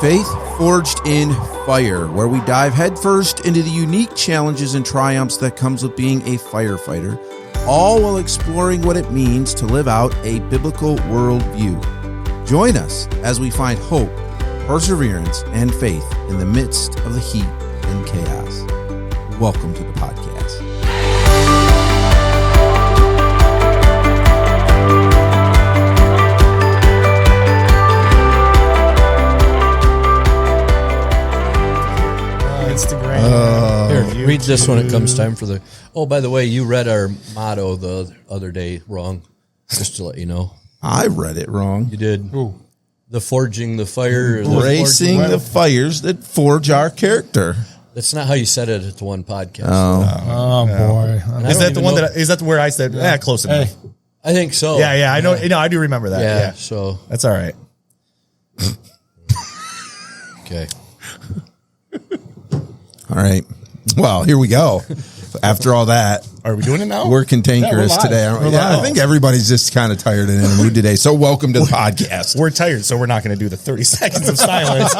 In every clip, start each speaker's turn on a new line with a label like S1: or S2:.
S1: Faith Forged in Fire, where we dive headfirst into the unique challenges and triumphs that comes with being a firefighter, all while exploring what it means to live out a biblical worldview. Join us as we find hope, perseverance, and faith in the midst of the heat and chaos. Welcome to the podcast.
S2: Here, read this when it comes time for the... Oh, by the way, you read our motto the other day wrong, just to let you know.
S1: I read it wrong.
S2: You did. Ooh. The forging the fire.
S1: Embracing the fires that forge our character.
S2: That's not how you said it at the one podcast.
S3: Oh boy.
S4: Is that the one is that where I said, close enough?
S2: I think so.
S4: Yeah, I know. I do remember that. Yeah.
S2: So
S4: that's all right.
S2: Okay.
S1: All right. Well, here we go. After all that,
S4: are we doing it now?
S1: We're cantankerous today, aren't we? Yeah, I think everybody's just kind of tired and in the mood today. So welcome to the podcast.
S4: We're tired, so we're not going to do the 30 seconds of silence,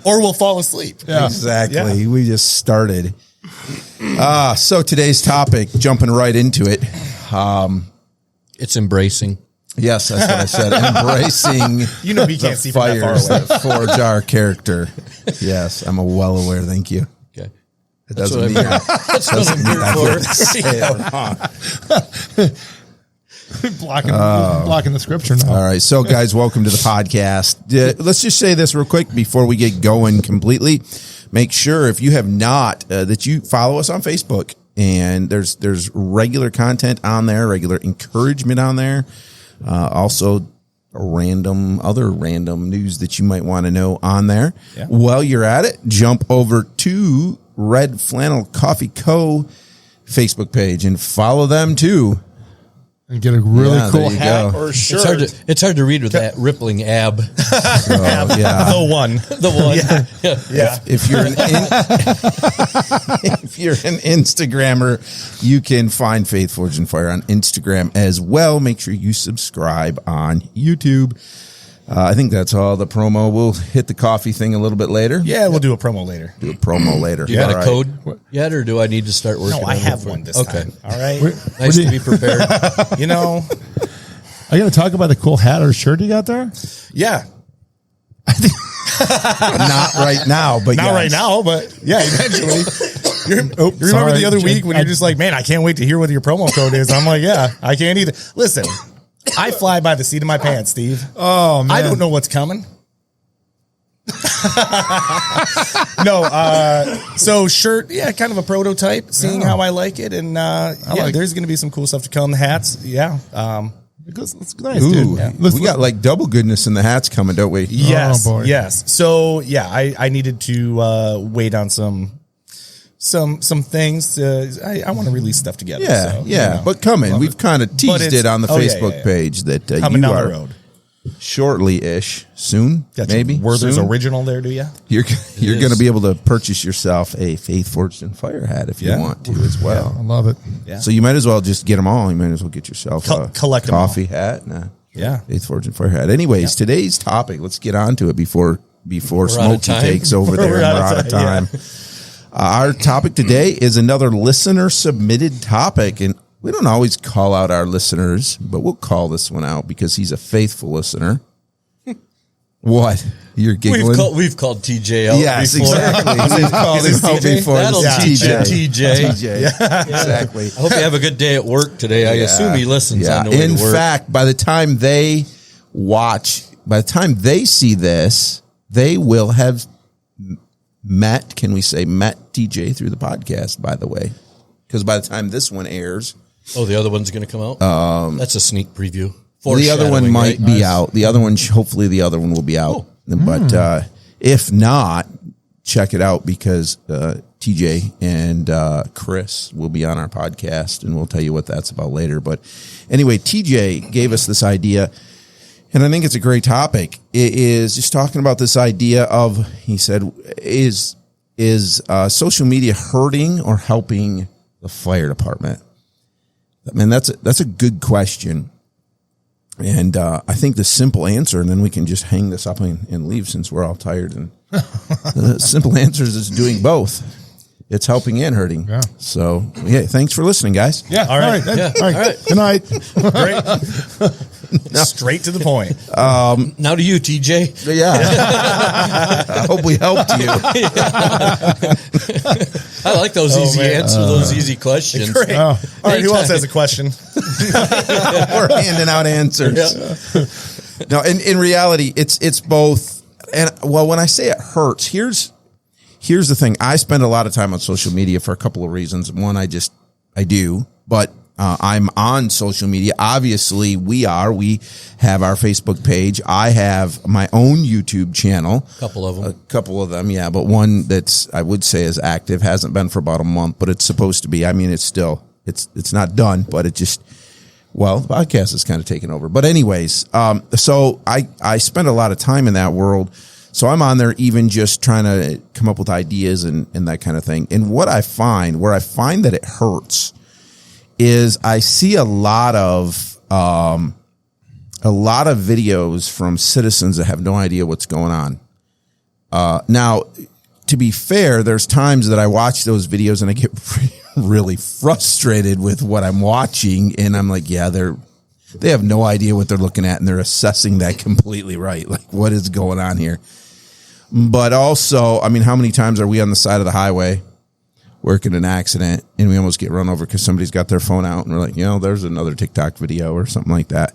S4: or we'll fall asleep.
S1: Yeah. Exactly. Yeah. We just started. So today's topic, jumping right into it.
S2: It's embracing.
S1: Yes, that's what I said. Embracing
S4: we can't see from that far away.
S1: That forge our character. Yes, I'm well aware. Thank you.
S2: Okay.
S1: It doesn't mean that's what I'm
S3: here for. Blocking the scripture now.
S1: All right. So, guys, welcome to the podcast. Let's just say this real quick before we get going completely. Make sure if you have not, that you follow us on Facebook. And there's regular content on there, regular encouragement on there. Also other random news that you might want to know on there. Yeah. While you're at it, jump over to Red Flannel Coffee Co. Facebook page and follow them too.
S3: And get a really cool hat
S4: or shirt.
S2: It's hard to read with that rippling ab.
S1: So, yeah.
S4: The one.
S1: Yeah. If you're an Instagrammer, you can find Faith Forged in Fire on Instagram as well. Make sure you subscribe on YouTube. I think that's all the promo. We'll hit the coffee thing a little bit later.
S4: Yeah, we'll do a promo later.
S1: Do a promo later.
S2: You got a code yet, or do I need to start working?
S4: No, I have one this time. All right.
S2: Nice to be prepared.
S3: Are you going to talk about the cool hat or shirt you got there?
S4: Yeah.
S1: Not right now, but
S4: not right now, but yeah, eventually. You remember the other week when you're just like, man, I can't wait to hear what your promo code is. I'm like, yeah, I can't either. Listen, I fly by the seat of my pants, Steve.
S3: Oh, man.
S4: I don't know what's coming. So shirt, kind of a prototype, seeing how I like it. And there's going to be some cool stuff to come. The hats,
S3: it's nice,
S1: Ooh,
S3: dude. Yeah.
S1: We got like double goodness in the hats coming, don't we?
S4: Yes,
S3: oh, boy.
S4: yes. So I needed to wait on some things. I want to release stuff together.
S1: Yeah, but coming. We've kind of teased it on the Facebook page that
S4: coming
S1: you
S4: down
S1: are
S4: the road
S1: shortly-ish, soon,
S4: got
S1: maybe.
S4: Werther's original there, do you?
S1: You're going to be able to purchase yourself a Faith Forged in Fire hat if you want to as well.
S3: Yeah, I love it.
S4: Yeah.
S1: So you might as well just get them all. You might as well get yourself a coffee hat and a Faith Forged in Fire hat. Anyways, today's topic, let's get on to it before Smokey takes over there and we're out of time. Our topic today is another listener-submitted topic, and we don't always call out our listeners, but we'll call this one out because he's a faithful listener. What? You're giggling?
S2: We've called TJ out before.
S1: Exactly. We've called him out before.
S2: That'll TJ.
S1: Yeah, exactly.
S2: I hope you have a good day at work today. I assume he listens on the way to work.
S1: In fact, by the time they see this, they will have met TJ through the podcast, by the way. Because by the time this one airs...
S2: Oh, the other one's going to come out? That's a sneak preview.
S1: The other one might be out. The other one, hopefully the other one will be out. Oh. But if not, check it out because TJ and Chris will be on our podcast, and we'll tell you what that's about later. But anyway, TJ gave us this idea, and I think it's a great topic. It is just talking about this idea of, he said, is social media hurting or helping the fire department? I mean, that's a good question. And I think the simple answer, and then we can just hang this up and leave since we're all tired. And the simple answer is doing both. It's helping and hurting. Yeah. So, thanks for listening, guys.
S3: Yeah.
S4: All right.
S3: All right. Good night.
S4: Great. Straight to the point.
S2: Now to you, TJ.
S1: Yeah. I hope we helped you.
S2: I like those easy answers, those easy questions.
S4: Great. All right. Who else has a question?
S1: We're handing out answers. Yeah. No, in reality, it's both. And when I say it hurts, here's the thing. I spend a lot of time on social media for a couple of reasons. One, I do, but I'm on social media. Obviously, we have our Facebook page. I have my own YouTube channel.
S2: A couple of them,
S1: yeah. But one that's, I would say, is active. Hasn't been for about a month, but it's supposed to be. I mean, it's not done, but it just, the podcast is kind of taken over. But anyways, so I spend a lot of time in that world. So I'm on there even just trying to come up with ideas and that kind of thing. And where I find that it hurts is I see a lot of videos from citizens that have no idea what's going on. Now, to be fair, there's times that I watch those videos and I get really frustrated with what I'm watching, and I'm like, they have no idea what they're looking at, and they're assessing that completely right. Like, what is going on here? But also, I mean, how many times are we on the side of the highway working an accident and we almost get run over because somebody's got their phone out and we're like, there's another TikTok video or something like that.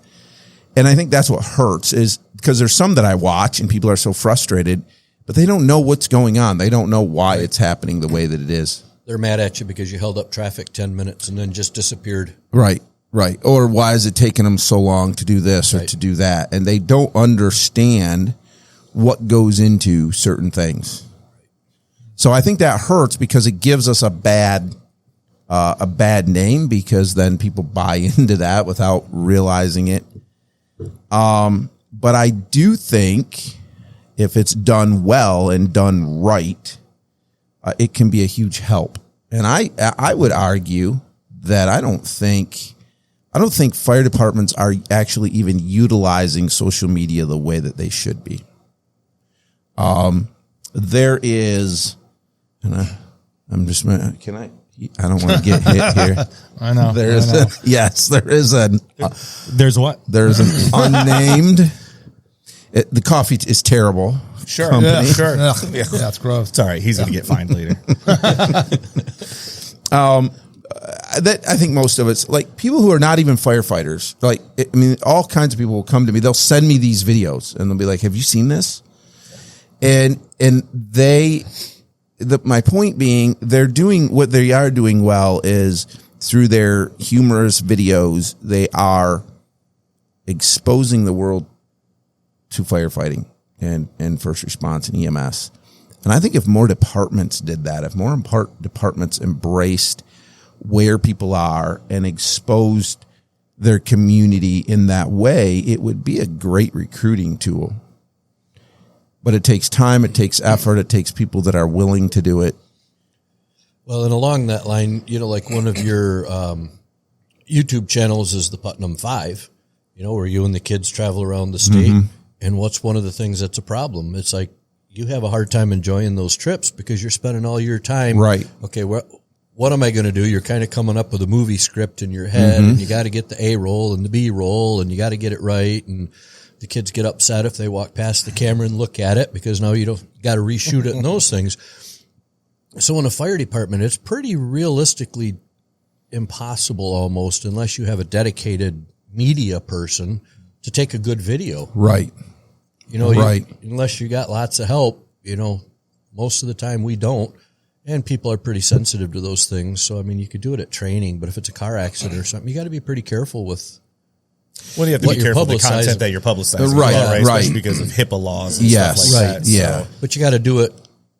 S1: And I think that's what hurts, is because there's some that I watch and people are so frustrated, but they don't know what's going on. They don't know why it's happening the way that it is.
S2: They're mad at you because you held up traffic 10 minutes and then just disappeared.
S1: Right. Or why is it taking them so long to do this or to do that? And they don't understand what goes into certain things. So I think that hurts because it gives us a bad name, because then people buy into that without realizing it. But I do think if it's done well and done right, it can be a huge help. And I would argue that I don't think fire departments are actually even utilizing social media the way that they should be. There is, I don't want to get hit here.
S3: I know.
S1: There's
S3: what?
S1: There's an unnamed, the coffee is terrible.
S4: Sure.
S1: Company.
S4: Yeah, sure.
S3: Yeah, that's gross.
S4: It's all right. He's going to get fined later.
S1: That I think most of it's like people who are not even firefighters. Like, I mean, all kinds of people will come to me. They'll send me these videos and they'll be like, "Have you seen this?" And my point being, they're doing what they are doing well is through their humorous videos, they are exposing the world to firefighting and first response and EMS. And I think if more departments did that, if more departments embraced where people are and exposed their community in that way, it would be a great recruiting tool. But it takes time, it takes effort, it takes people that are willing to do it.
S2: Well, and along that line, like one of your YouTube channels is the Putnam 5, where you and the kids travel around the state. Mm-hmm. And what's one of the things that's a problem? It's like you have a hard time enjoying those trips because you're spending all your time.
S1: Right.
S2: Okay, what am I going to do? You're kind of coming up with a movie script in your head, and you got to get the A roll and the B roll, and you got to get it right. And the kids get upset if they walk past the camera and look at it because now you got to reshoot it and those things. So in a fire department, it's pretty realistically impossible almost, unless you have a dedicated media person, to take a good video.
S1: Right. Right.
S2: Unless you got lots of help, most of the time we don't. And people are pretty sensitive to those things. So, I mean, you could do it at training, but if it's a car accident or something, you got to be pretty careful with.
S4: Well, you have to be careful with the content that you're publicizing. Right. Especially because of HIPAA laws and stuff like that.
S1: Yeah.
S4: So.
S2: But you got to do it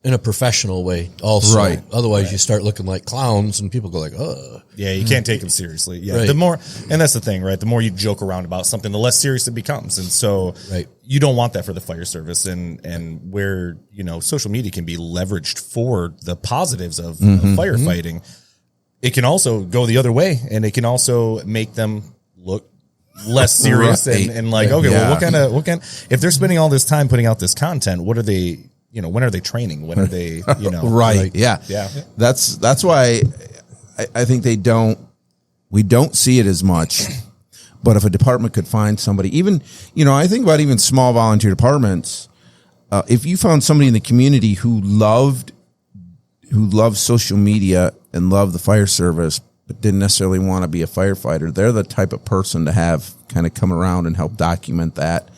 S2: in a professional way also. Right. Otherwise you start looking like clowns and people go like, oh.
S4: Yeah, you can't take them seriously. Yeah. Right. The more, and that's the thing, right? The more you joke around about something, the less serious it becomes. And so you don't want that for the fire service, and where, social media can be leveraged for the positives of firefighting. It can also go the other way, and it can also make them look less serious and like, okay, well, what kind, if they're spending all this time putting out this content, what are they, when are they training? When are they,
S1: right. Yeah. That's why I think we don't see it as much, but if a department could find somebody, even, I think about even small volunteer departments, if you found somebody in the community who loved social media and loved the fire service, but didn't necessarily want to be a firefighter, they're the type of person to have kind of come around and help document that.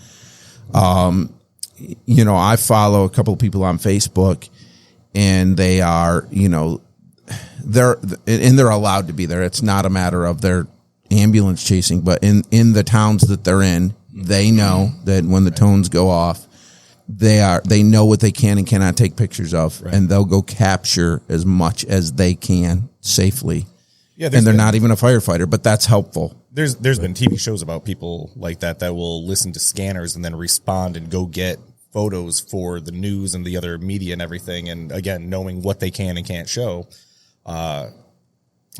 S1: I follow a couple of people on Facebook, and they are, they're allowed to be there. It's not a matter of their ambulance chasing, but in the towns that they're in, they know that when the tones go off, they know what they can and cannot take pictures of, and they'll go capture as much as they can safely. Yeah, and they're not even a firefighter, but that's helpful.
S4: There's been TV shows about people like that will listen to scanners and then respond and go get photos for the news and the other media and everything. And again, knowing what they can and can't show.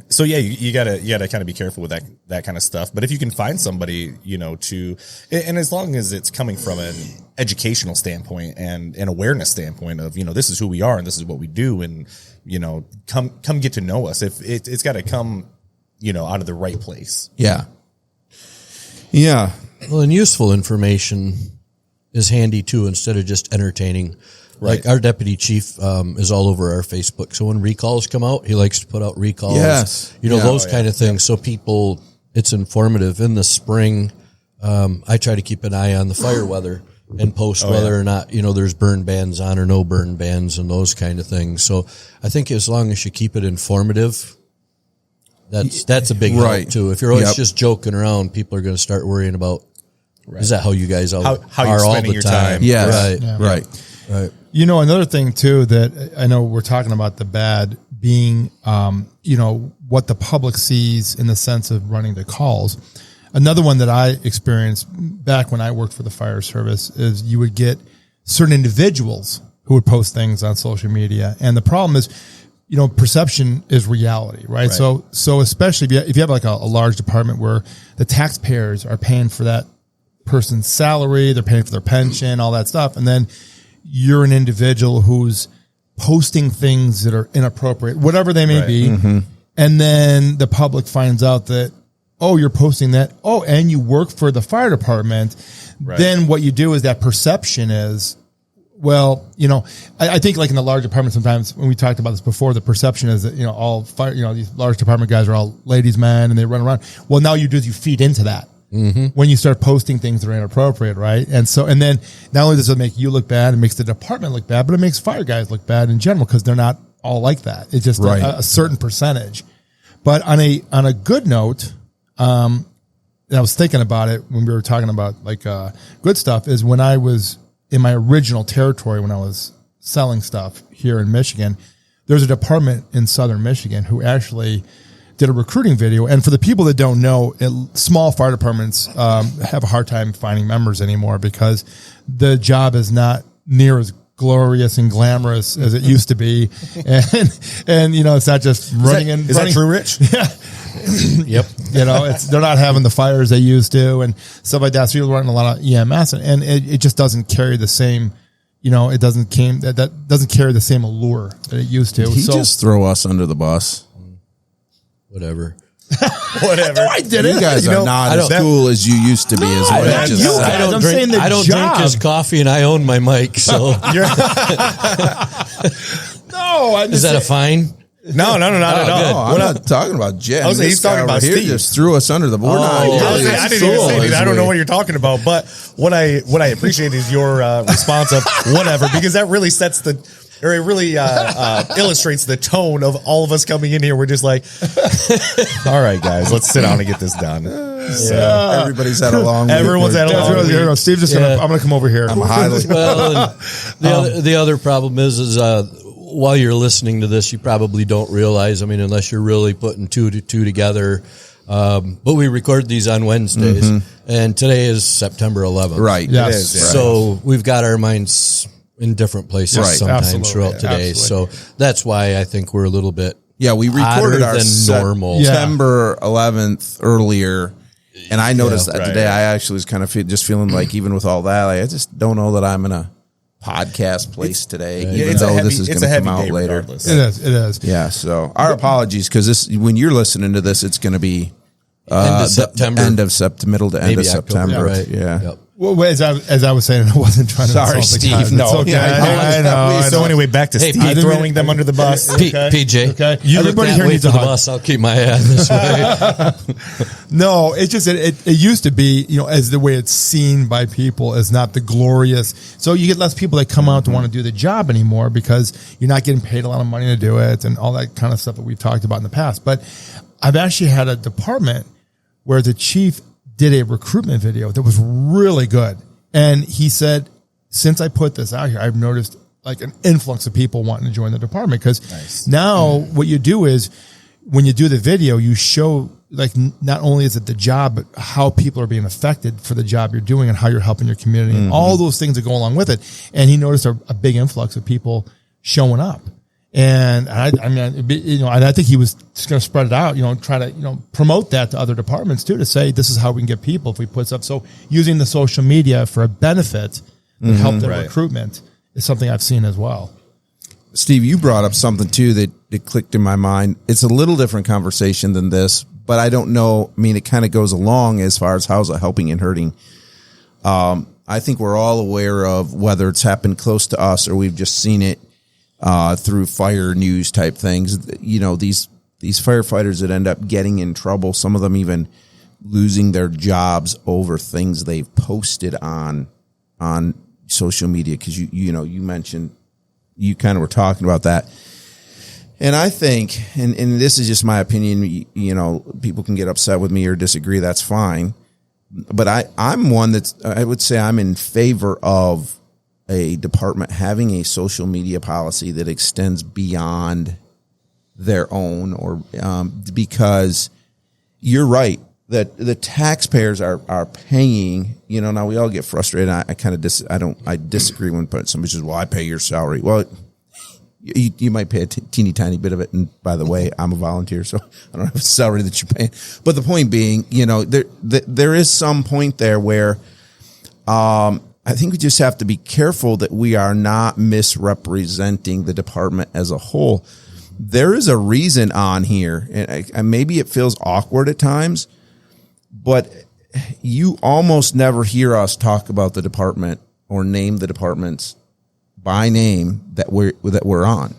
S4: So yeah, you gotta kind of be careful with that kind of stuff. But if you can find somebody, and as long as it's coming from an educational standpoint and an awareness standpoint of, this is who we are and this is what we do, and, come get to know us. If it's got to come, out of the right place.
S1: Yeah. Yeah.
S2: Well, and useful information is handy too, instead of just entertaining. Right. Like our deputy chief is all over our Facebook. So when recalls come out, he likes to put out recalls.
S1: Yes.
S2: Those kind of things. So people, it's informative. In the spring, I try to keep an eye on the fire weather and post whether or not, there's burn bans on or no burn bans and those kind of things. So I think as long as you keep it informative, that's a big help too. If you're always just joking around, people are going to start worrying about, is that how you guys all
S4: how
S2: are
S4: you're
S2: all
S4: spending
S2: the
S4: your
S2: time?
S4: time?
S1: Yes.
S2: Right.
S1: Yeah. Right.
S3: Another thing too that I know we're talking about the bad being, what the public sees in the sense of running the calls. Another one that I experienced back when I worked for the fire service is you would get certain individuals who would post things on social media. And the problem is, perception is reality, right? So especially if you have like a large department where the taxpayers are paying for that person's salary, they're paying for their pension, all that stuff. And then you're an individual who's posting things that are inappropriate, whatever they may be. Mm-hmm. And then the public finds out that, oh, you're posting that. Oh, and you work for the fire department. Right. Then what you do is that perception is, well, I think like in the large department, sometimes when we talked about this before, the perception is that, all fire, these large department guys are all ladies' man and they run around. Well, now you feed into that. Mm-hmm. When you start posting things that are inappropriate, right? And then not only does it make you look bad, it makes the department look bad, but it makes fire guys look bad in general because they're not all like that. It's just a certain percentage. But on a good note, and I was thinking about it when we were talking about like good stuff, is when I was in my original territory when I was selling stuff here in Michigan, there's a department in southern Michigan who actually did a recruiting video. And for the people that don't know, small fire departments have a hard time finding members anymore because the job is not near as glorious and glamorous as it used to be. And it's not just running.
S4: Is that true, Rich?
S3: Yeah. Yep. They're not having the fires they used to and stuff like that. So you're running a lot of EMS and it just doesn't carry the same, it doesn't carry the same allure that it used to.
S1: Did he just throw us under the bus?
S2: Whatever.
S3: No, I didn't.
S1: You guys are not as cool as you used to be. Is what I just said.
S2: I don't drink his coffee, and I own my mic. So, is that a fine?
S4: No, not at all.
S1: I'm not talking about Jen.
S4: I was saying he's talking about
S1: Steve. Just threw us under the board.
S4: I didn't even say anything. I don't know what you're talking about. But what I appreciate is your response of whatever, because that really sets it really illustrates the tone of all of us coming in here. We're just like, all right, guys, let's sit down and get this done. So,
S1: everybody's had a long week.
S4: Everyone's had a long week.
S3: Steve's just I'm going to come over here.
S1: I'm highly.
S2: Well, the other problem is while you're listening to this, you probably don't realize, unless you're really putting two together, but we record these on Wednesdays, and today is September 11th.
S1: Right.
S3: Yes.
S1: It is, yeah.
S2: So we've got our minds in different places sometimes throughout today. Absolutely. So that's why I think we're a little bit
S1: we recorded our
S2: normal
S1: September 11th earlier, And I noticed that today. I actually was kind of just feeling like, even with all that, like, I just don't know that I'm in a podcast place today, even though this is going to come out later.
S3: It is.
S1: Yeah. So our apologies, because when you're listening to this, it's going to be
S2: end of September,
S1: middle to end of September.
S2: Yeah, right.
S1: Yeah.
S2: Yep.
S3: Well, as I was saying, I wasn't trying to.
S1: Sorry, Steve. No,
S3: okay. I know.
S4: So anyway, back to Steve throwing them under the bus.
S2: PJ,
S3: okay.
S2: Everybody here needs a hug. Bus. I'll keep my hand this way.
S3: No, it's just it used to be, as the way it's seen by people is not the glorious. So you get less people that come out to want to do the job anymore because you're not getting paid a lot of money to do it and all that kind of stuff that we've talked about in the past. But I've actually had a department where the chief did a recruitment video that was really good. And he said, since I put this out here, I've noticed like an influx of people wanting to join the department. Because now what you do is when you do the video, you show like not only is it the job, but how people are being affected for the job you're doing and how you're helping your community and all those things that go along with it. And he noticed a big influx of people showing up. And I think he was just going to spread it out, try to, promote that to other departments too, to say, this is how we can get people if we put stuff. So using the social media for a benefit and help their recruitment is something I've seen as well.
S1: Steve, you brought up something too that clicked in my mind. It's a little different conversation than this, but I don't know. I mean, it kind of goes along as far as how's it helping and hurting. I think we're all aware of whether it's happened close to us or we've just seen it through fire news type things. These firefighters that end up getting in trouble, some of them even losing their jobs over things they've posted on social media. Cause you mentioned, you kind of were talking about that. And I think, and this is just my opinion, people can get upset with me or disagree. That's fine. But I'm one I would say I'm in favor of a department having a social media policy that extends beyond their own, or because you're right that the taxpayers are paying. Now we all get frustrated. I kind of I disagree when somebody says, "Well, I pay your salary." Well, you might pay a teeny tiny bit of it, and by the way, I'm a volunteer, so I don't have a salary that you're paying. But the point being, there is some point there where I think we just have to be careful that we are not misrepresenting the department as a whole. There is a reason on here, and maybe it feels awkward at times, but you almost never hear us talk about the department or name the departments by name that we're on.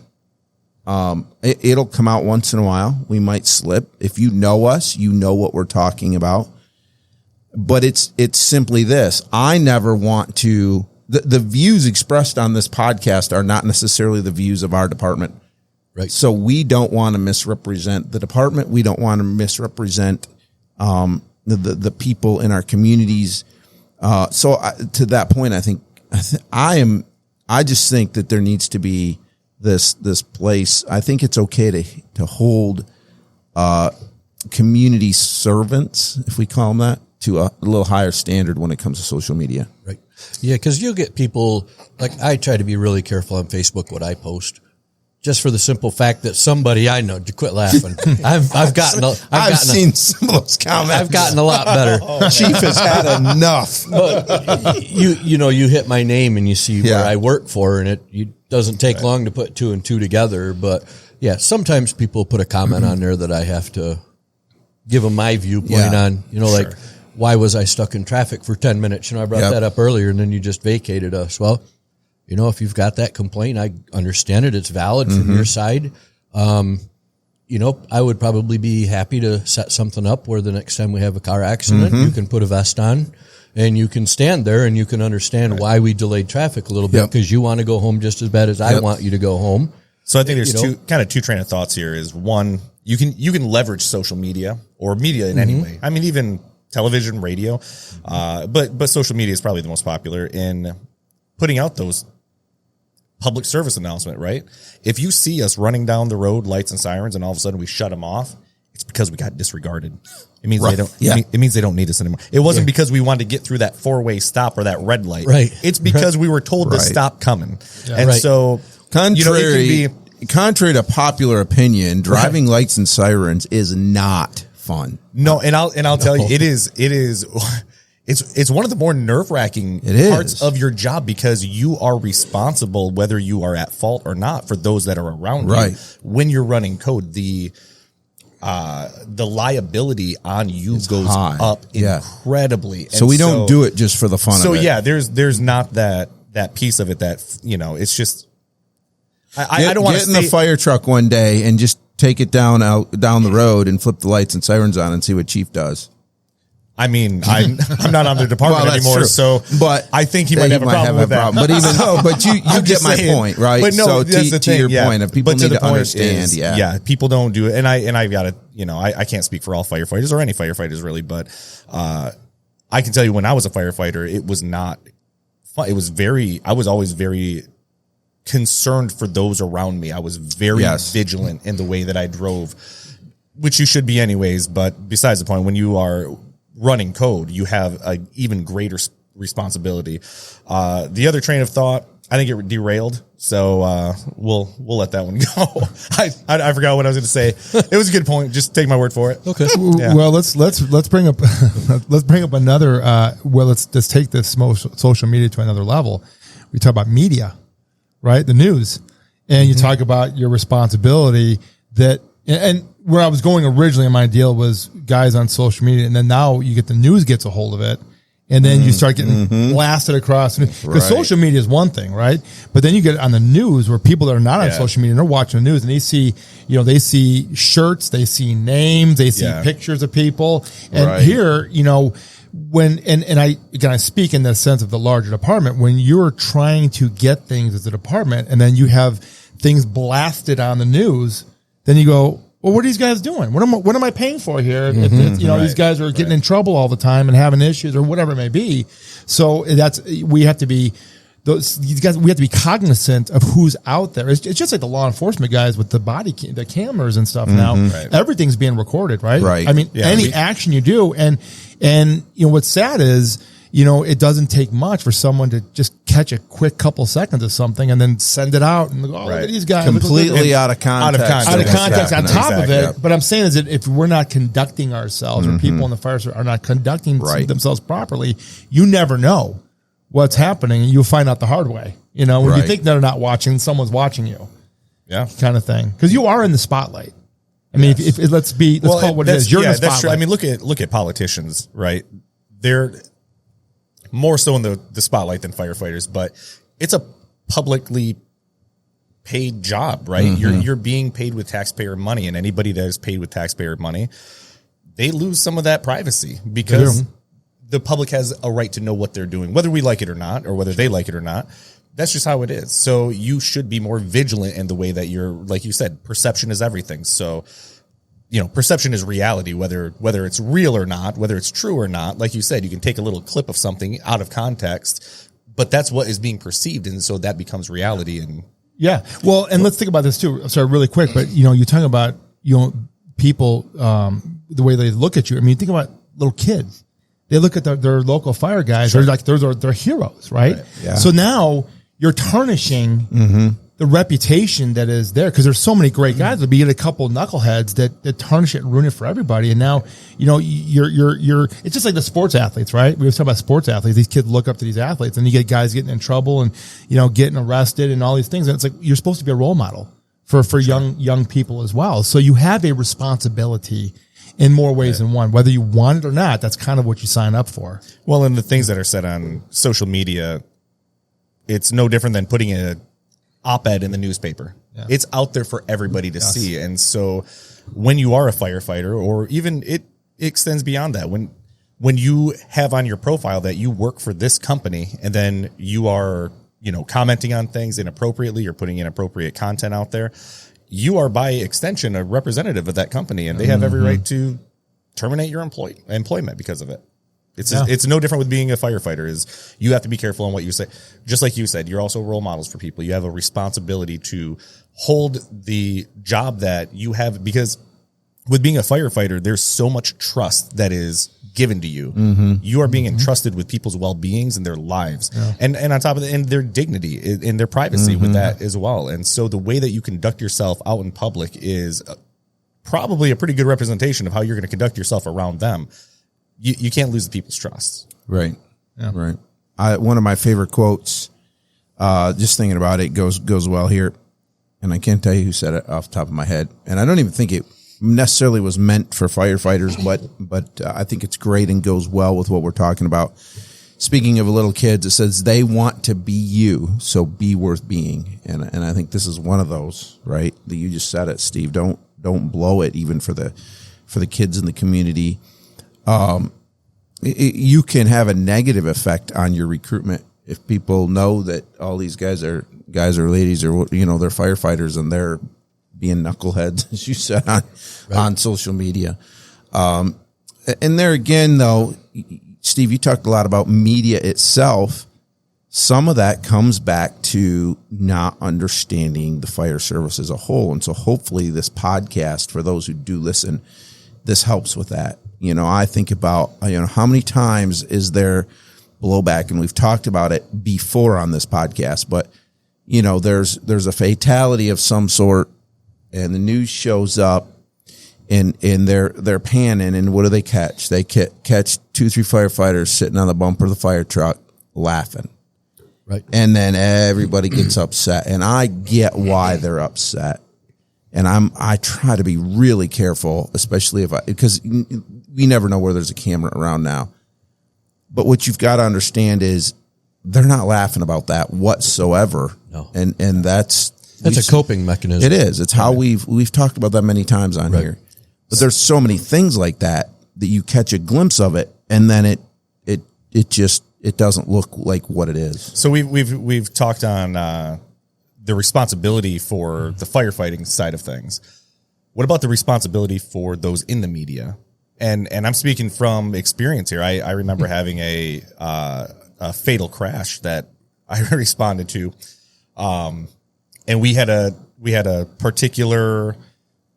S1: It'll come out once in a while. We might slip. If you know us, you know what we're talking about. But it's simply this. I never want to, the views expressed on this podcast are not necessarily the views of our department.
S2: Right.
S1: So we don't want to misrepresent the department. We don't want to misrepresent, the people in our communities. So to that point, I just think that there needs to be this place. I think it's okay to hold, community servants, if we call them that, to a little higher standard when it comes to social media.
S2: Right. Yeah. Cause you'll get people, like I try to be really careful on Facebook what I post, just for the simple fact that somebody I know, quit laughing. I've
S1: seen some of those comments.
S2: I've gotten a lot better.
S1: Chief has had enough.
S2: But you hit my name and you see where I work for, and it doesn't take long to put two and two together. But yeah, sometimes people put a comment on there that I have to give them my viewpoint on, like, why was I stuck in traffic for 10 minutes? I brought that up earlier, and then you just vacated us. Well, if you've got that complaint, I understand it. It's valid from your side. I would probably be happy to set something up where the next time we have a car accident, you can put a vest on and you can stand there and you can understand why we delayed traffic a little bit, because you want to go home just as bad as I want you to go home.
S4: So I think there's two train of thoughts here. Is one, you can leverage social media or media in any way. I mean, even television, radio, but social media is probably the most popular in putting out those public service announcement, right? If you see us running down the road, lights and sirens, and all of a sudden we shut them off, it's because we got disregarded. It means they don't. It means they don't need us anymore. It wasn't because we wanted to get through that 4-way stop or that red light.
S2: Right.
S4: It's because we were told to stop coming. Yeah. And so,
S1: contrary to popular opinion, driving lights and sirens is not fun.
S4: No, and I'll tell you, it's one of the more nerve-wracking parts of your job, because you are responsible, whether you are at fault or not, for those that are around you. When you're running code, the liability on you goes up incredibly.
S1: So we don't do it just for the fun of it.
S4: So yeah, there's not that piece of it that, it's just, I don't want to
S1: get in the fire truck one day and just take it down the road and flip the lights and sirens on and see what Chief does.
S4: I mean, I'm not on the department anymore,
S1: true.
S4: so
S1: but
S4: I think he might have a problem with that.
S1: But but you get my point, right?
S4: But no,
S1: so
S4: that's the thing.
S1: Your point, if people need to understand,
S4: people don't do it, and I've got to, I can't speak for all firefighters or any firefighters really, but I can tell you, when I was a firefighter, it was not fun. It was I was always very concerned for those around me. I was very vigilant in the way that I drove, which you should be anyways. But besides the point, when you are running code, you have an even greater responsibility. The other train of thought, I think it derailed, so we'll let that one go. I forgot what I was going to say. It was a good point. Just take my word for it.
S2: Okay.
S3: Yeah. Well, let's bring up another. Let's take this social media to another level. We talk about media, right? The news, and you talk about your responsibility that. And where I was going originally in my deal was guys on social media, and then now you get the news gets a hold of it, and then you start getting blasted across. Because social media is one thing, right? But then you get on the news where people that are not on social media, and they're watching the news, and they see shirts, they see names, they see pictures of people, and here, when I speak in the sense of the larger department, when you're trying to get things as a department, and then you have things blasted on the news. Then you go, well, what are these guys doing? What am I paying for here? If these guys are getting in trouble all the time and having issues or whatever it may be. So we have to be cognizant of who's out there. It's just like the law enforcement guys with the cameras and stuff now. Everything's being recorded, right?
S1: Right.
S3: I mean, any action you do, and what's sad is, it doesn't take much for someone to just catch a quick couple seconds of something and then send it out and go, look at these guys.
S1: Completely out of context.
S3: Out of context on top of it. But I'm saying is that if we're not conducting ourselves or people in the fire service are not conducting themselves properly, you never know what's happening, and you'll find out the hard way. When you think they're not watching, someone's watching you. Yeah. Kind of thing. Because you are in the spotlight. I mean, if let's call it what it is. You're in the spotlight. That's true.
S4: I mean, look at politicians, right? They're more so in the spotlight than firefighters, but it's a publicly paid job, right? You're being paid with taxpayer money, and anybody that is paid with taxpayer money, they lose some of that privacy because the public has a right to know what they're doing, whether we like it or not, or whether they like it or not. That's just how it is. So you should be more vigilant in the way that you're, like you said, perception is everything. So perception is reality, whether it's real or not, whether it's true or not. Like you said, you can take a little clip of something out of context, but that's what is being perceived. And so that becomes reality. And
S3: well, and let's think about this too. Sorry, really quick, but you're talking about, people, the way they look at you. I mean, think about little kids. They look at their local fire guys. They're like, they're heroes, right? Yeah. So now you're tarnishing the reputation that is there, because there's so many great guys. But you get a couple knuckleheads that tarnish it and ruin it for everybody. And now, you're it's just like the sports athletes, right? We were talking about sports athletes. These kids look up to these athletes, and you get guys getting in trouble and, getting arrested and all these things. And it's like, you're supposed to be a role model for young people as well. So you have a responsibility in more ways than one, whether you want it or not. That's kind of what you sign up for.
S4: Well, and the things that are said on social media, it's no different than putting a op-ed in the newspaper. Yeah. It's out there for everybody to see. And so when you are a firefighter, or even it extends beyond that, when you have on your profile that you work for this company, and then you are, commenting on things inappropriately or putting inappropriate content out there, you are by extension a representative of that company, and they have every right to terminate your employment because of it. It's no different with being a firefighter. Is you have to be careful on what you say. Just like you said, you're also role models for people. You have a responsibility to hold the job that you have, because with being a firefighter, there's so much trust that is given to you. You are being entrusted with people's well-beings and their lives, and on top of that, and their dignity and their privacy with that as well. And so the way that you conduct yourself out in public is probably a pretty good representation of how you're going to conduct yourself around them. You can't lose the people's trust.
S1: Right. Yeah. Right. One of my favorite quotes, just thinking about it, goes well here. And I can't tell you who said it off the top of my head. And I don't even think it necessarily was meant for firefighters, but I think it's great and goes well with what we're talking about. Speaking of little kids, it says they want to be you, so be worth being. And I think this is one of those, right? That you just said it, Steve. Don't blow it, even for the kids in the community. You can have a negative effect on your recruitment if people know that all these guys or ladies or they're firefighters and they're being knuckleheads, as you said, on social media. And there again, though, Steve, you talked a lot about media itself. Some of that comes back to not understanding the fire service as a whole. And so hopefully this podcast, for those who do listen, this helps with that. I think about, how many times is there blowback, and we've talked about it before on this podcast, but there's a fatality of some sort and the news shows up and they're panning, and what do they catch? They catch 2-3 firefighters sitting on the bumper of the fire truck laughing.
S2: Right.
S1: And then everybody gets upset, and I get why they're upset. And I try to be really careful, especially because we never know where there's a camera around now. But what you've got to understand is they're not laughing about that whatsoever.
S2: No.
S1: And that's
S2: a coping mechanism.
S1: It is. It's how we've talked about that many times on here. But there's so many things like that you catch a glimpse of it, and then it doesn't look like what it is.
S4: So we've talked on the responsibility for the firefighting side of things. What about the responsibility for those in the media? And I'm speaking from experience here. I remember having a fatal crash that I responded to, and we had a particular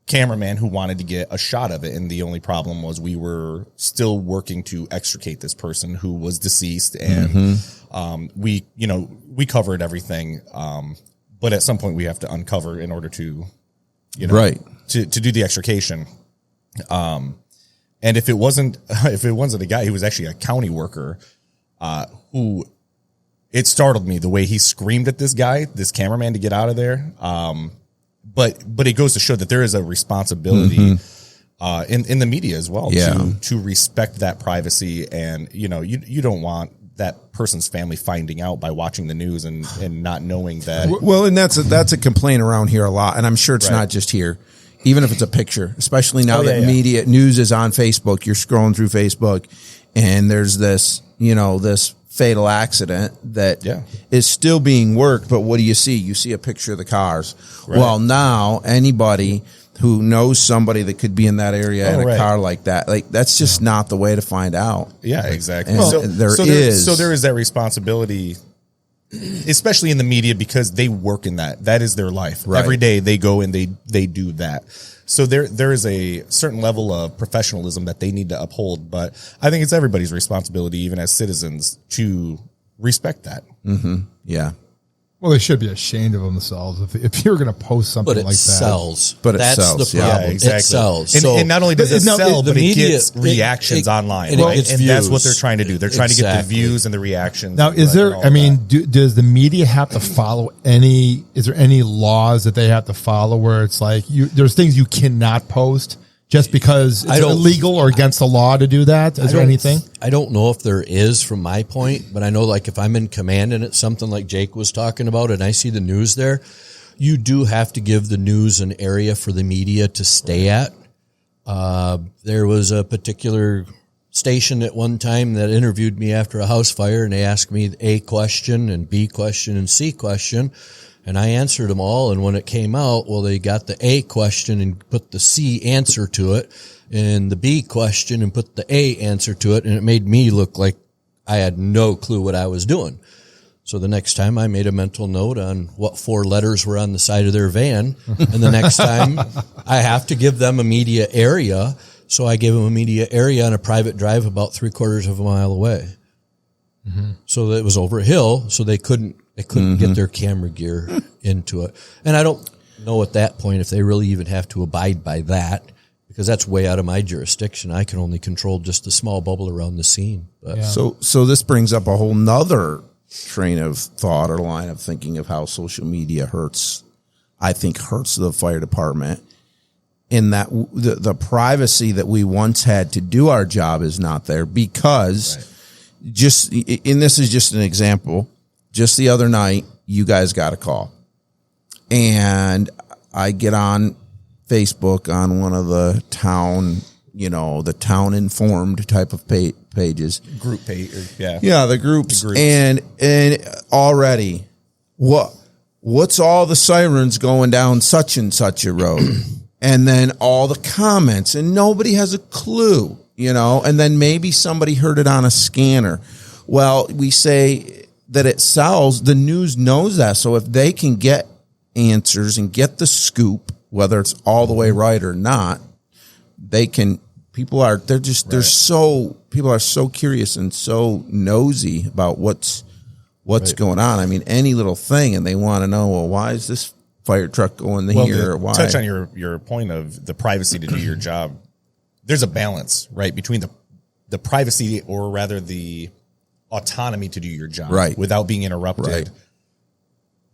S4: cameraman who wanted to get a shot of it, and the only problem was we were still working to extricate this person who was deceased, and we covered everything, but at some point we have to uncover in order to to do the extrication. And if it wasn't a guy, he was actually a county worker, who, it startled me the way he screamed at this cameraman to get out of there. But it goes to show that there is a responsibility, in the media as well, to respect that privacy. And, you don't want that person's family finding out by watching the news and not knowing that.
S1: Well, and that's a complaint around here a lot. And I'm sure it's not just here. Even if it's a picture, especially now that media news is on Facebook, you're scrolling through Facebook and there's this fatal accident that is still being worked. But what do you see? You see a picture of the cars. Right. Well, now anybody who knows somebody that could be in that area in a car like that, that's just not the way to find out.
S4: Yeah, exactly.
S1: So there
S4: is that responsibility, especially in the media, because they work in that. That is their life. Right. Every day they go and they do that. So there is a certain level of professionalism that they need to uphold. But I think it's everybody's responsibility, even as citizens, to respect that.
S1: Mm-hmm. Yeah.
S3: Well, they should be ashamed of themselves if you're going to post something like that.
S2: Sells.
S1: But it
S2: that's
S1: sells.
S2: The problem.
S4: Yeah, exactly.
S2: It sells.
S4: And not only does it sell, but it gets reactions online,
S2: and
S4: right?
S2: And
S4: that's what they're trying to do. They're trying to get the views and the reactions.
S3: Now, is there? I mean, does the media have to follow any? Is there any laws that they have to follow where it's like there's things you cannot post just because it's illegal or against the law to do that? Is there anything?
S2: I don't know if there is from my point, but I know like if I'm in command and it's something like Jake was talking about and I see the news there, you do have to give the news an area for the media to stay at. There was a particular station at one time that interviewed me after a house fire, and they asked me A question and B question and C question. And I answered them all, and when it came out, well, they got the A question and put the C answer to it, and the B question and put the A answer to it, and it made me look like I had no clue what I was doing. So the next time I made a mental note on what 4 letters were on the side of their van, and the next time I have to give them a media area, so I gave them a media area on a private drive about 3/4 of a mile away. Mm-hmm. So it was over a hill, so they couldn't get their camera gear into it. And I don't know at that point if they really even have to abide by that. because that's way out of my jurisdiction. I can only control just a small bubble around the scene. But.
S1: So this brings up a whole nother train of thought or line of thinking of how social media hurts the fire department, in that the privacy that we once had to do our job is not there, because this is just an example. Just the other night, you guys got a call, and I get on Facebook on one of the town, the town informed type of pages,
S4: group page.
S1: The groups. And already what's all the sirens going down such and such a road? And then all the comments, and nobody has a clue, and then maybe somebody heard it on a scanner. Well, we say that it sells. The news knows that. So if they can get answers and get the scoop, whether it's all the way right or not, people are so curious and so nosy about what's going on. I mean, any little thing, and they want to know, well, why is this fire truck going here? Or why?
S4: Touch on your point of the privacy to do your job. There's a balance, right, between the privacy, or rather the autonomy to do your job,
S1: right, without
S4: being interrupted, right,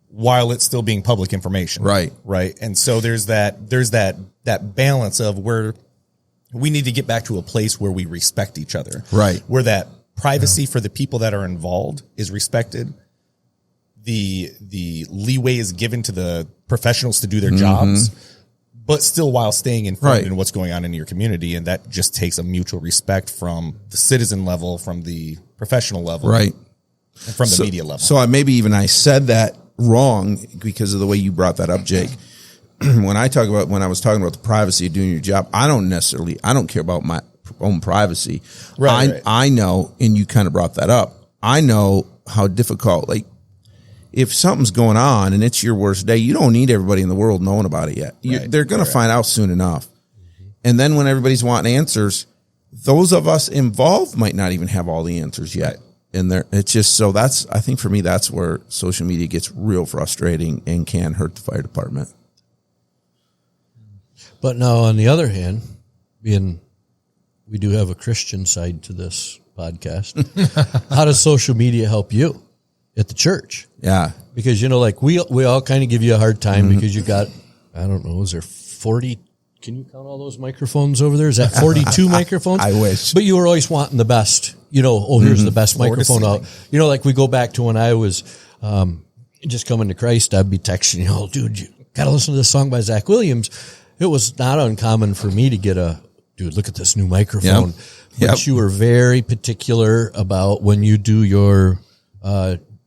S4: while it's still being public information.
S1: Right.
S4: And so there's that balance of where we need to get back to a place where we respect each other.
S1: Right.
S4: Where that privacy for the people that are involved is respected. The leeway is given to the professionals to do their jobs, but still while staying informed in what's going on in your community. And that just takes a mutual respect from the citizen level, from the professional level.
S1: Right.
S4: And from the media level. So
S1: I said that wrong because of the way you brought that up, Jake. When I was talking about the privacy of doing your job, I don't care about my own privacy.
S4: Right.
S1: I know, and you kind of brought that up, I know how difficult, like, if something's going on and it's your worst day, you don't need everybody in the world knowing about it yet. They're going to find out soon enough. And then when everybody's wanting answers, those of us involved might not even have all the answers yet. And it's just, so I think for me, that's where social media gets real frustrating and can hurt the fire department.
S2: But now, on the other hand, we do have a Christian side to this podcast. How does social media help you at the church?
S1: Yeah.
S2: Because, we all kind of give you a hard time because you got, I don't know, is there 40? Can you count all those microphones over there? Is that 42 microphones?
S1: I wish.
S2: But you were always wanting the best, here's the best microphone out. Like we go back to when I was just coming to Christ, I'd be texting, dude, you got to listen to this song by Zach Williams. It was not uncommon for me to get dude, look at this new microphone. But you were very particular about when you do your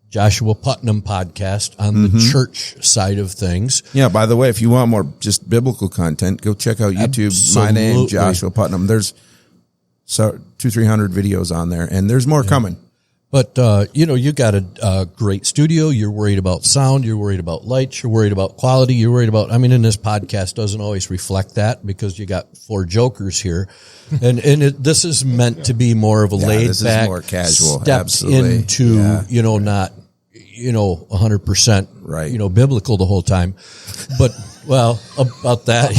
S2: Joshua Putnam podcast on the church side of things.
S1: Yeah, by the way, if you want more just biblical content, go check out YouTube.
S2: Absolutely.
S1: My name, Joshua Putnam. There's 200-300 videos on there, and there's more coming.
S2: But, you got a great studio. You're worried about sound. You're worried about lights. You're worried about quality. You're worried about, and this podcast doesn't always reflect that because you got 4 jokers here. And this is meant to be more of a laid back,
S1: more casual,
S2: step
S1: absolutely.
S2: Into, not, 100%,
S1: right.
S2: Biblical the whole time. But, well, about that,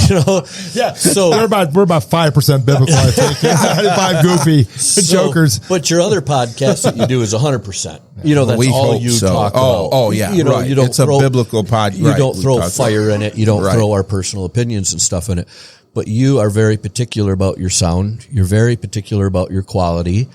S3: Yeah.
S2: So
S3: we're about 5% biblical, I think. 95 goofy jokers.
S2: But your other podcast that you do is 100%. That's all you talk about.
S1: Oh, yeah. Right.
S2: You don't
S1: it's a biblical podcast.
S2: You don't throw fire in it. You don't throw our personal opinions and stuff in it. But you are very particular about your sound. You're very particular about your quality.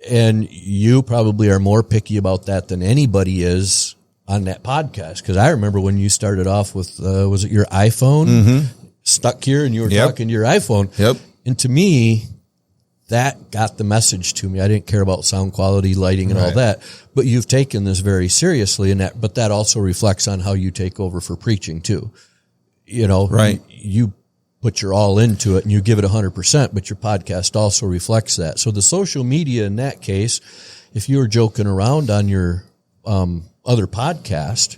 S2: And you probably are more picky about that than anybody is on that podcast. Because I remember when you started off with, was it your iPhone? Stuck here and you were talking to your iPhone.
S1: Yep.
S2: And to me, that got the message to me. I didn't care about sound quality, lighting, and all that. But you've taken this very seriously, but that also reflects on how you take over for preaching too.
S1: Right.
S2: You put your all into it and you give it 100%, but your podcast also reflects that. So the social media in that case, if you were joking around on your other podcast,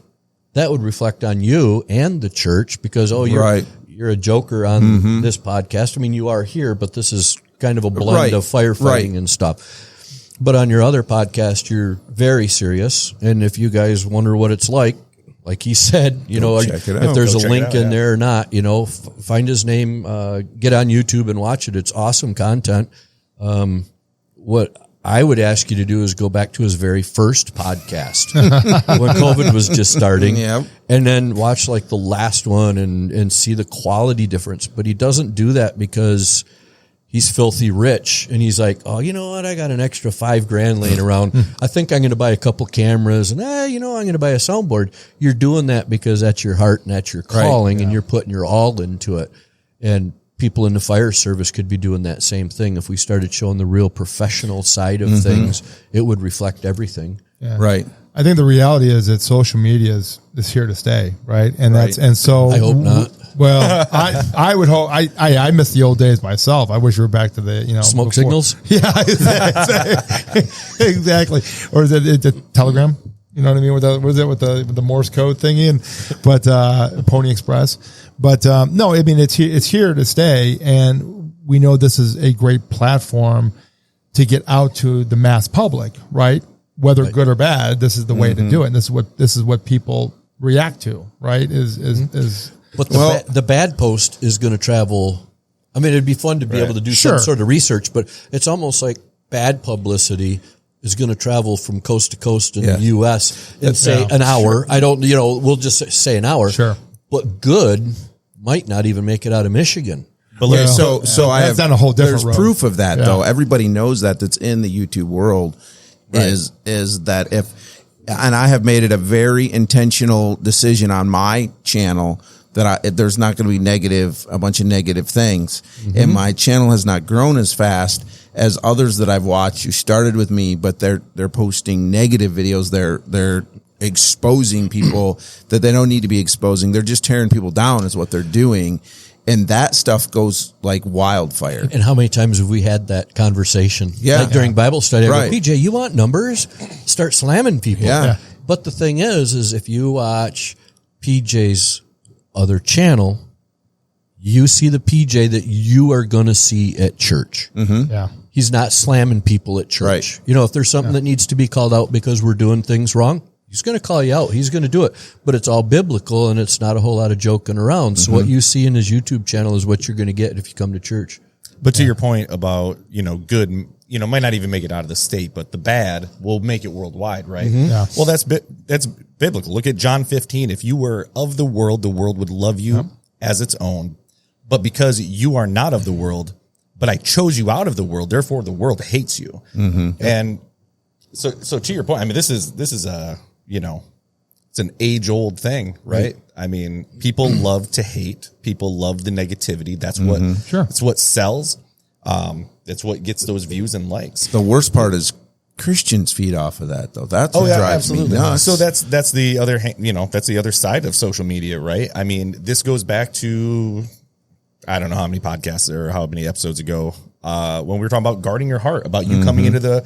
S2: that would reflect on you and the church because, you're a joker on this podcast. You are here, but this is kind of a blend of firefighting and stuff. But on your other podcast, you're very serious. And if you guys wonder what it's like, like he said,
S1: check it out.
S2: if there's
S4: Go
S2: a
S4: check it
S2: link
S4: out,
S2: in
S4: yeah.
S2: there or not, find his name, get on YouTube and watch it. It's awesome content. What I would ask you to do is go back to his very first podcast when COVID was just starting,
S1: Yep.
S2: and then watch like the last one and see the quality difference. But he doesn't do that because he's filthy rich, and he's like, oh, you know what? I got an extra $5,000 laying around. I think I'm going to buy a couple cameras, and I'm going to buy a soundboard. You're doing that because that's your heart and that's your calling, and you're putting your all into it. And people in the fire service could be doing that same thing. If we started showing the real professional side of things, it would reflect everything.
S3: Yeah.
S1: Right.
S3: I think the reality is that social media is here to stay, right? And so
S2: I hope not.
S3: Well, I would hope. I miss the old days myself. I wish we were back to the
S2: Smoke
S3: before.
S2: signals.
S3: Yeah, exactly. Or is it the Telegram? You know what I mean? With the Morse code thingy, but Pony Express. But no, I mean it's here to stay, and we know this is a great platform to get out to the mass public, right? Whether good or bad, this is the way to do it. And this is what people react to, right?
S2: But the bad post is going to travel. I mean, it'd be fun to be able to do some sort of research, but it's almost like bad publicity is going to travel from coast to coast in the U.S. in say an hour. I don't, we'll just say an hour.
S3: Sure.
S2: But good might not even make it out of Michigan.
S1: But I have
S3: done a whole different
S1: there's
S3: road.
S1: proof of that though. Everybody knows that's in the YouTube world is that and I have made it a very intentional decision on my channel that there's not going to be a bunch of negative things. And my channel has not grown as fast as others that I've watched who started with me, but they're posting negative videos. They're exposing people that they don't need to be exposing. They're just tearing people down is what they're doing. And that stuff goes like wildfire.
S2: And how many times have we had that conversation?
S1: Yeah.
S2: Like during Bible study, I
S1: Right.
S2: go, PJ, you want numbers? Start slamming people.
S1: Yeah.
S2: But the thing is if you watch PJ's other channel, you see the PJ that you are going to see at church.
S3: Yeah.
S2: He's not slamming people at church.
S1: Right.
S2: If there's something that needs to be called out because we're doing things wrong, he's going to call you out. He's going to do it. But it's all biblical, and it's not a whole lot of joking around. So what you see in his YouTube channel is what you're going to get if you come to church.
S4: But to your point about, good, might not even make it out of the state, but the bad will make it worldwide, right?
S3: Yeah.
S4: Well, that's biblical. Look at John 15. If you were of the world would love you as its own. But because you are not of the world, but I chose you out of the world, therefore the world hates you. And so to your point, I mean, this is a, it's an age old thing, right? I mean, people love to hate. People love the negativity. That's it's what sells. That's what gets those views and likes.
S1: The worst part is Christians feed off of that though. That's what drives me nuts.
S4: So that's the other, that's the other side of social media, right? I mean, this goes back to, I don't know how many podcasts or how many episodes ago, when we were talking about guarding your heart, about you coming into the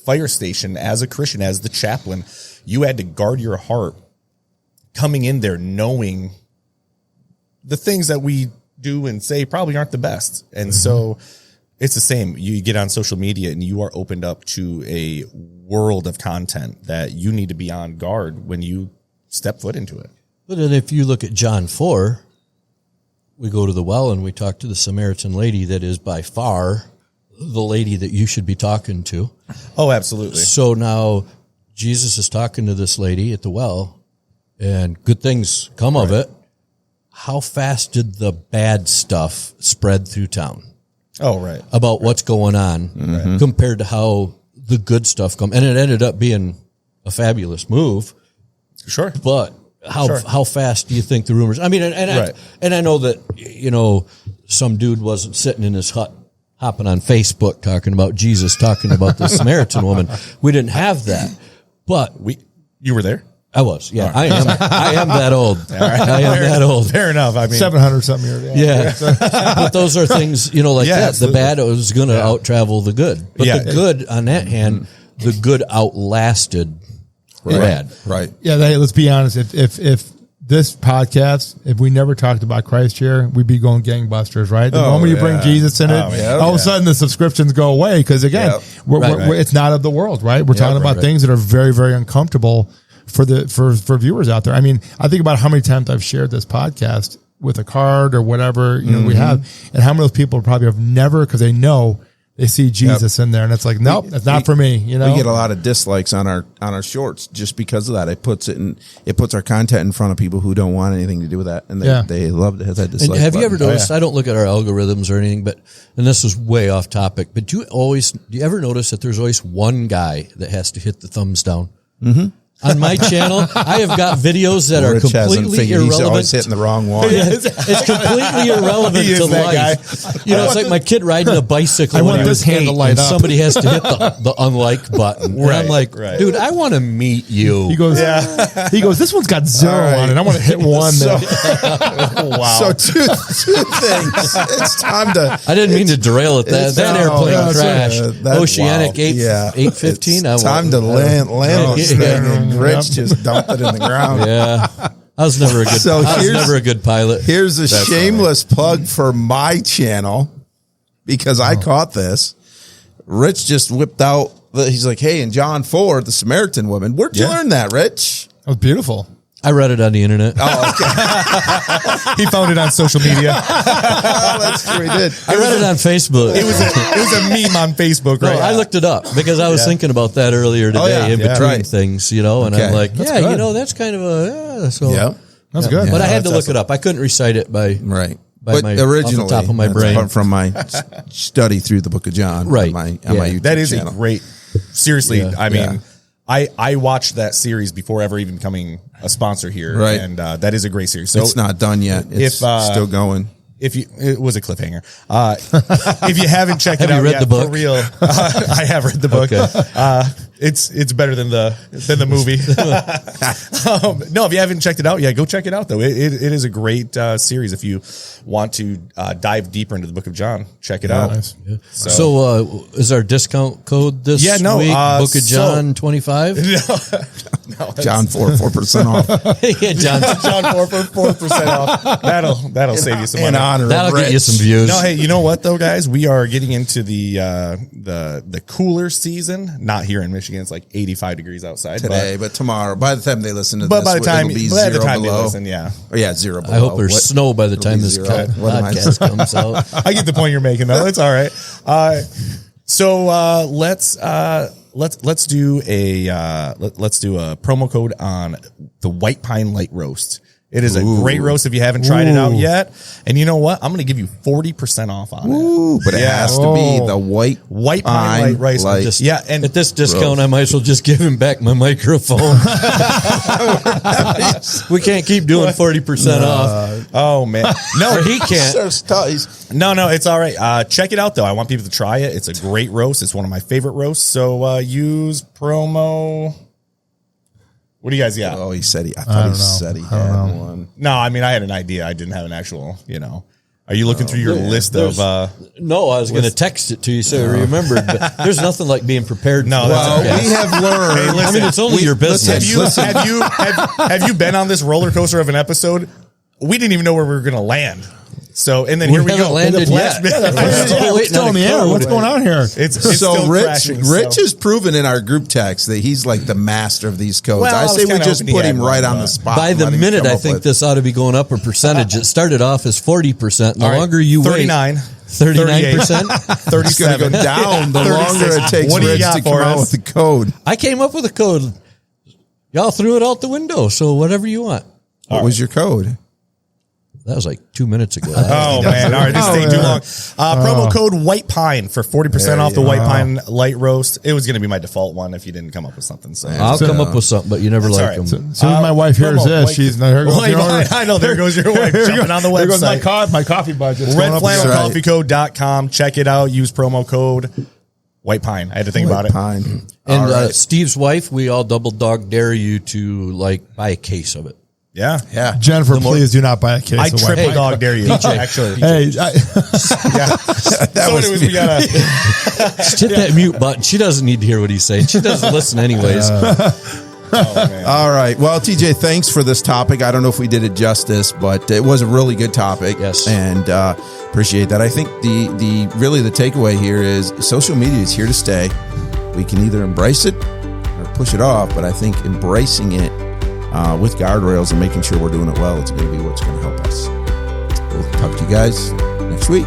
S4: fire station as a Christian, as the chaplain, you had to guard your heart coming in there knowing the things that we do and say probably aren't the best. And so it's the same. You get on social media and you are opened up to a world of content that you need to be on guard when you step foot into it.
S2: But then if you look at John 4, we go to the well and we talk to the Samaritan lady that is by far the lady that you should be talking to.
S4: Oh, absolutely.
S2: So now Jesus is talking to this lady at the well, and good things come of it. How fast did the bad stuff spread through town?
S4: Oh, right.
S2: About what's going on compared to how the good stuff come. And it ended up being a fabulous move.
S4: Sure.
S2: But how fast do you think the rumors? I mean, and I know that, some dude wasn't sitting in his hut hopping on Facebook talking about Jesus, talking about the Samaritan woman. We didn't have that. But
S4: you were there?
S2: I was, yeah. Right. I am that old. I am that old.
S4: Fair enough. I mean,
S3: 700 something years.
S2: Yeah. But those are things, like that.
S4: Absolutely.
S2: The bad was going to out travel the good. But the good, on that hand, the good outlasted the bad.
S1: Right.
S3: Yeah. Let's be honest. If this podcast, if we never talked about Christ here, we'd be going gangbusters, right? The moment you bring Jesus in it, all of a sudden the subscriptions go away. Because again, it's not of the world, right? We're talking about things that are very, very uncomfortable for viewers out there. I mean, I think about how many times I've shared this podcast with a card or whatever, we have, and how many of those people probably have never, because they know they see Jesus in there, and it's like, nope, that's not for me. We
S1: get a lot of dislikes on our shorts just because of that. It puts our content in front of people who don't want anything to do with that, and they love to have that dislike.
S2: And have you ever noticed? I don't look at our algorithms or anything, and this is way off topic. But do you ever notice that there's always one guy that has to hit the thumbs down? Mm-hmm. On my channel, I have got videos that are completely irrelevant.
S1: He's always hitting the wrong one.
S2: It's completely irrelevant to life. It's like my kid riding a bicycle.
S3: I want this hand to light up.
S2: Somebody has to hit the unlike button. And I'm like, dude, I want to meet you.
S3: He goes, this one's got 0 on it. I want to hit 1.
S4: Wow.
S1: So two things. It's time to.
S2: I didn't mean to derail it. That airplane crashed. Oceanic 815.
S1: It's time to land on this thing. Rich just dumped it in the ground.
S2: Yeah. I was never a good pilot.
S1: Here's a shameless plug for my channel because I caught this. Rich just whipped out, he's like, hey, in John 4, the Samaritan woman. Where'd you learn that, Rich?
S3: That was beautiful.
S2: I read it on the internet.
S1: Oh, okay.
S4: He found it on social media.
S1: That's true. He did.
S2: I read it on Facebook.
S4: It was a meme on Facebook, right?
S2: No, I looked it up because I was thinking about that earlier today in between things, and I'm like, that's kind of
S3: that's good.
S2: But I had to look it up. I couldn't recite it by
S1: originally,
S2: off the top of my brain
S1: from my study through the Book of John.
S2: Right.
S1: On my YouTube
S4: that is
S1: channel.
S4: a great. Seriously, I mean. I watched that series before ever even becoming a sponsor here,
S1: right?
S4: And that is a great series. So
S1: it's not done yet. It's still going.
S4: It was a cliffhanger. If you haven't checked it out,
S2: have you read the book?
S4: For real, I have read the book. Okay. It's better than the movie. No, if you haven't checked it out, go check it out though. It is a great series. If you want to dive deeper into the Book of John, check it out.
S3: Nice.
S2: Yeah. So is our discount code this week? Book of John 25.
S4: No,
S1: John 4% off.
S2: Yeah,
S4: John 4% off. That'll save you some money.
S2: That'll get you some views.
S4: No, hey, you know what though, guys? We are getting into the cooler season. Not here in Michigan. It's like 85 degrees outside
S1: today, but tomorrow, by the time they listen to
S4: this,
S1: it'll be 0 below.
S4: They listen,
S1: 0 below.
S2: I hope there's snow by the time this podcast comes out.
S4: I get the point you're making though. It's all right. So let's do a promo code on the White Pine Light Roast. It is a great roast if you haven't tried it out yet. And you know what? I'm going to give you 40% off on it.
S1: But it has to be the White
S4: Pine Light Roast.
S2: And at this discount, I might as well just give him back my microphone. We can't keep doing 40% off.
S4: Oh, man. No,
S2: he can't.
S4: No, it's all right. Check it out, though. I want people to try it. It's a great roast. It's one of my favorite roasts. So use promo... What do you guys got?
S1: Oh, he said I thought he said he had one.
S4: No, I mean, I had an idea. I didn't have an actual, Are you looking through your list of...
S2: No, I was going to text it to you so you remembered, but there's nothing like being prepared.
S4: No,
S1: we have learned...
S4: Hey, listen,
S2: it's only your business.
S4: Have you been on this roller coaster of an episode? We didn't even know where we were going to land. So, and then here we go.
S2: Landed yet.
S3: Still in the air. What's going on here?
S4: It's
S1: so
S4: still
S1: Rich
S4: crashing,
S1: has proven in our group text that he's like the master of these codes.
S4: Well,
S1: I say we just put him right on the spot.
S2: By the minute, I think this ought to be going up a percentage. It started off as 40%. The longer you wait,
S4: 39%,
S1: 37. It's going to go down the longer it takes Rich to come out with the code.
S2: I came up with a code. Y'all threw it out the window. So whatever you want.
S1: What was your code?
S2: That was like 2 minutes ago.
S4: Oh, man. All right. This thing too long. Promo code White Pine for 40% off the White Pine Light Roast. It was going to be my default one if you didn't come up with something. So
S2: I'll come up with something, but you never like them.
S3: Soon as my wife hears this, she's not here.
S4: I know. There goes your wife jumping on the website.
S3: There goes my coffee budget.
S4: RedFlannelCoffeeCode.com. Check it out. Use promo code White Pine. I had to think about it.
S1: Pine.
S2: And Steve's wife, we all double dog dare you to buy a case of it.
S4: Yeah.
S3: Jennifer, please do not buy a case.
S4: I triple dog dare you. Actually,
S3: hey,
S4: anyways, we gotta
S2: hit that mute button. She doesn't need to hear what he's saying. She doesn't listen anyways.
S1: All right. Well, TJ, thanks for this topic. I don't know if we did it justice, but it was a really good topic.
S2: Yes,
S1: and appreciate that. I think the takeaway here is social media is here to stay. We can either embrace it or push it off, but I think embracing it with guardrails and making sure we're doing it well, it's going to be what's going to help us. We'll talk to you guys next week.